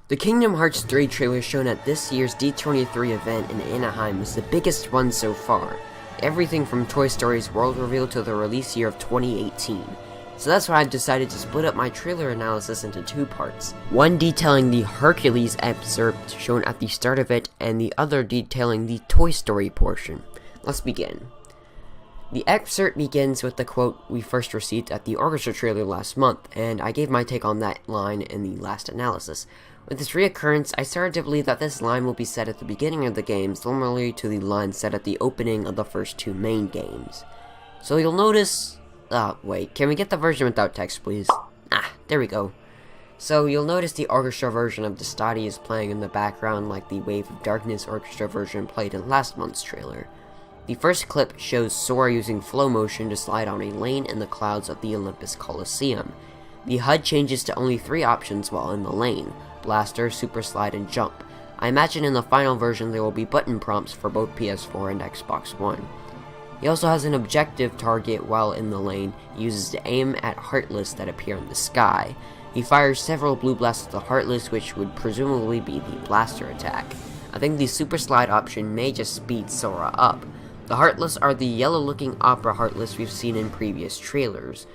The Kingdom Hearts 3 trailer shown at this year's D23 event in Anaheim was the biggest one so far. Everything from Toy Story's world reveal to the release year of 2018. So that's why I decided to split up my trailer analysis into two parts. One detailing the Hercules excerpt shown at the start of it, and the other detailing the Toy Story portion. Let's begin. The excerpt begins with the quote we first received at the orchestra trailer last month, and I gave my take on that line in the last analysis. With its reoccurrence, I started to believe that this line will be said at the beginning of the game, similarly to the line said at the opening of the first two main games. So you'll notice... wait, can we get the version without text, please? There we go. So you'll notice the orchestra version of Destati is playing in the background like the Wave of Darkness orchestra version played in last month's trailer. The first clip shows Sora using flow motion to slide on a lane in the clouds of the Olympus Coliseum. The HUD changes to only 3 options while in the lane: Blaster, Super Slide, and Jump. I imagine in the final version there will be button prompts for both PS4 and Xbox One. He also has an objective target while in the lane. He uses to aim at Heartless that appear in the sky. He fires several blue blasts at the Heartless, which would presumably be the blaster attack. I think the Super Slide option may just speed Sora up. The Heartless are the yellow-looking opera Heartless we've seen in previous trailers.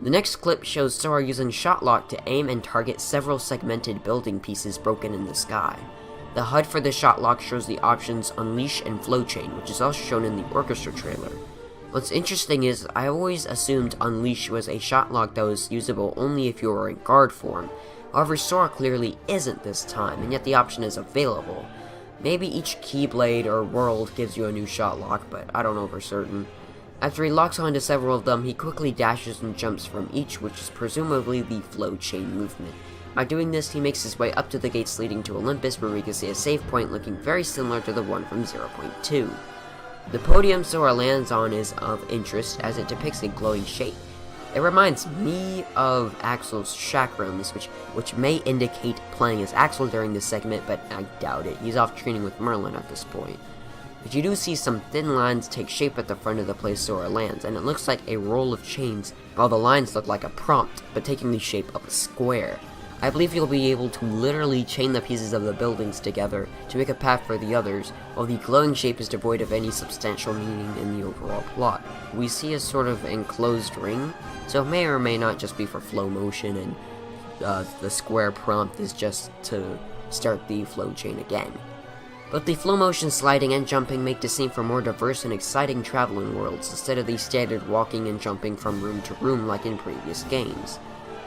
The next clip shows Sora using Shotlock to aim and target several segmented building pieces broken in the sky. The HUD for the Shotlock shows the options Unleash and Flow Chain, which is also shown in the orchestra trailer. What's interesting is, I always assumed Unleash was a Shotlock that was usable only if you were in guard form. However, Sora clearly isn't this time, and yet the option is available. Maybe each Keyblade or world gives you a new Shotlock, but I don't know for certain. After he locks onto several of them, he quickly dashes and jumps from each, which is presumably the Flow Chain movement. By doing this, he makes his way up to the gates leading to Olympus, where we can see a save point looking very similar to the one from 0.2. The podium Sora lands on is of interest, as it depicts a glowing shape. It reminds me of Axel's chakrams, which may indicate playing as Axel during this segment, but I doubt it. He's off training with Merlin at this point. But you do see some thin lines take shape at the front of the place Sora lands, and it looks like a roll of chains, while the lines look like a prompt, but taking the shape of a square. I believe you'll be able to literally chain the pieces of the buildings together to make a path for the others, while the glowing shape is devoid of any substantial meaning in the overall plot. We see a sort of enclosed ring, so it may or may not just be for flow motion, and the square prompt is just to start the flow chain again. But the flow motion sliding and jumping make the scene for more diverse and exciting traveling worlds, instead of the standard walking and jumping from room to room like in previous games.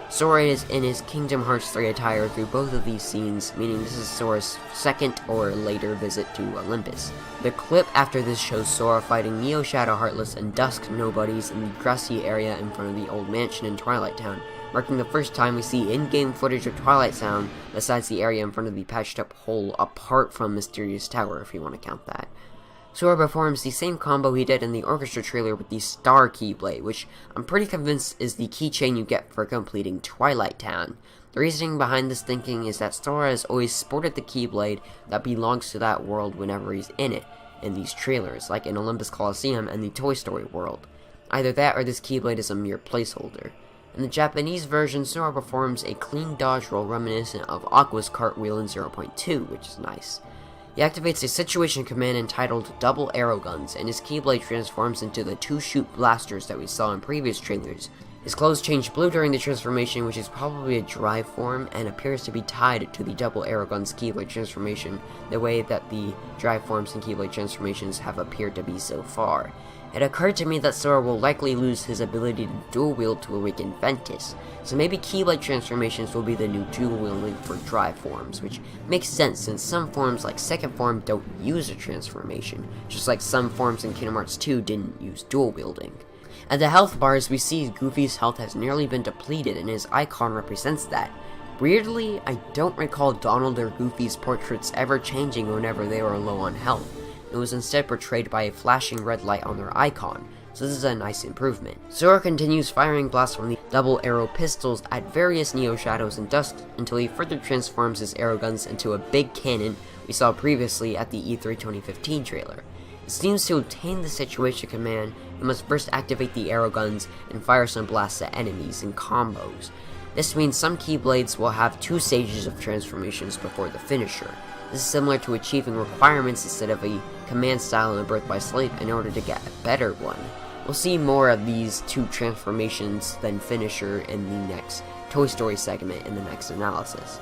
Sora is in his Kingdom Hearts 3 attire through both of these scenes, meaning this is Sora's second or later visit to Olympus. The clip after this shows Sora fighting Neo Shadow Heartless and Dusk Nobodies in the grassy area in front of the old mansion in Twilight Town, marking the first time we see in-game footage of Twilight Town besides the area in front of the patched-up hole apart from Mysterious Tower, if you want to count that. Sora performs the same combo he did in the orchestra trailer with the Star Keyblade, which I'm pretty convinced is the keychain you get for completing Twilight Town. The reasoning behind this thinking is that Sora has always sported the Keyblade that belongs to that world whenever he's in it, in these trailers, like in Olympus Coliseum and the Toy Story world. Either that or this Keyblade is a mere placeholder. In the Japanese version, Sora performs a clean dodge roll reminiscent of Aqua's cartwheel in 0.2, which is nice. He activates a situation command entitled Double Arrow Guns, and his Keyblade transforms into the 2-shoot blasters that we saw in previous trailers. His clothes change blue during the transformation, which is probably a drive form, and appears to be tied to the Double Arrow Guns Keyblade transformation, the way that the drive forms and Keyblade transformations have appeared to be so far. It occurred to me that Sora will likely lose his ability to dual-wield to awaken Ventus, so maybe Keyblade transformations will be the new dual-wielding for drive forms, which makes sense since some forms like Second Form don't use a transformation, just like some forms in Kingdom Hearts 2 didn't use dual-wielding. At the health bars, we see Goofy's health has nearly been depleted, and his icon represents that. Weirdly, I don't recall Donald or Goofy's portraits ever changing whenever they were low on health. It was instead portrayed by a flashing red light on their icon, so this is a nice improvement. Sora continues firing blasts from the double arrow pistols at various Neo Shadows and Dusk until he further transforms his arrow guns into a big cannon we saw previously at the E3 2015 trailer. It seems to obtain the situation command, you must first activate the arrow guns and fire some blasts at enemies in combos. This means some Keyblades will have 2 stages of transformations before the finisher. This is similar to achieving requirements instead of a command style in Birth by Sleep in order to get a better one. We'll see more of these 2 transformations than finisher in the next Toy Story segment in the next analysis.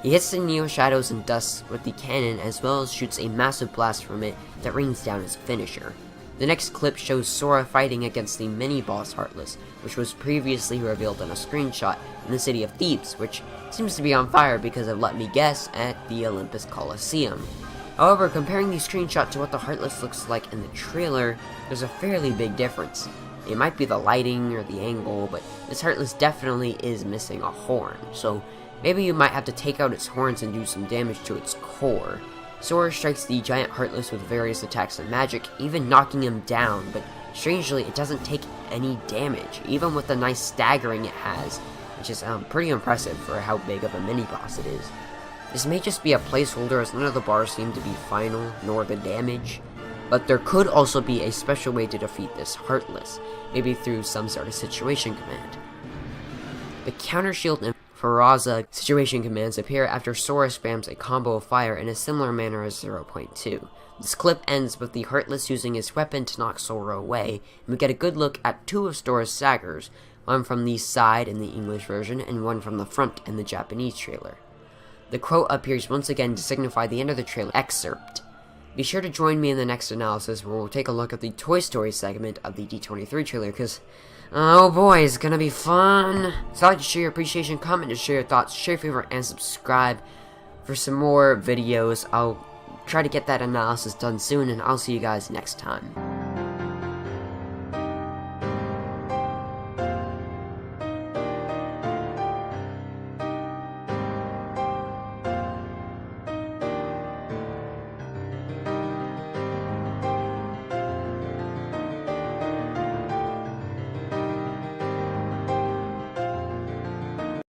He hits the Neo Shadows and Dust with the cannon as well as shoots a massive blast from it that rains down his finisher. The next clip shows Sora fighting against the mini-boss Heartless, which was previously revealed in a screenshot in the city of Thebes, which seems to be on fire because of, let me guess, at the Olympus Coliseum. However, comparing the screenshot to what the Heartless looks like in the trailer, there's a fairly big difference. It might be the lighting or the angle, but this Heartless definitely is missing a horn, so maybe you might have to take out its horns and do some damage to its core. Sora strikes the giant Heartless with various attacks and magic, even knocking him down, but strangely it doesn't take any damage, even with the nice staggering it has, which is pretty impressive for how big of a mini-boss it is. This may just be a placeholder as none of the bars seem to be final, nor the damage, but there could also be a special way to defeat this Heartless, maybe through some sort of situation command. The Counter Shield and Faraza situation commands appear after Sora spams a combo of fire in a similar manner as 0.2. This clip ends with the Heartless using his weapon to knock Sora away, and we get a good look at 2 of Sora's staggers, one from the side in the English version and one from the front in the Japanese trailer. The quote appears once again to signify the end of the trailer, Excerpt. Be sure to join me in the next analysis where we'll take a look at the Toy Story segment of the D23 trailer, because oh boy, it's gonna be fun! So I'd like to share your appreciation, comment to share your thoughts, share your favorite, and subscribe for some more videos. I'll try to get that analysis done soon, and I'll see you guys next time.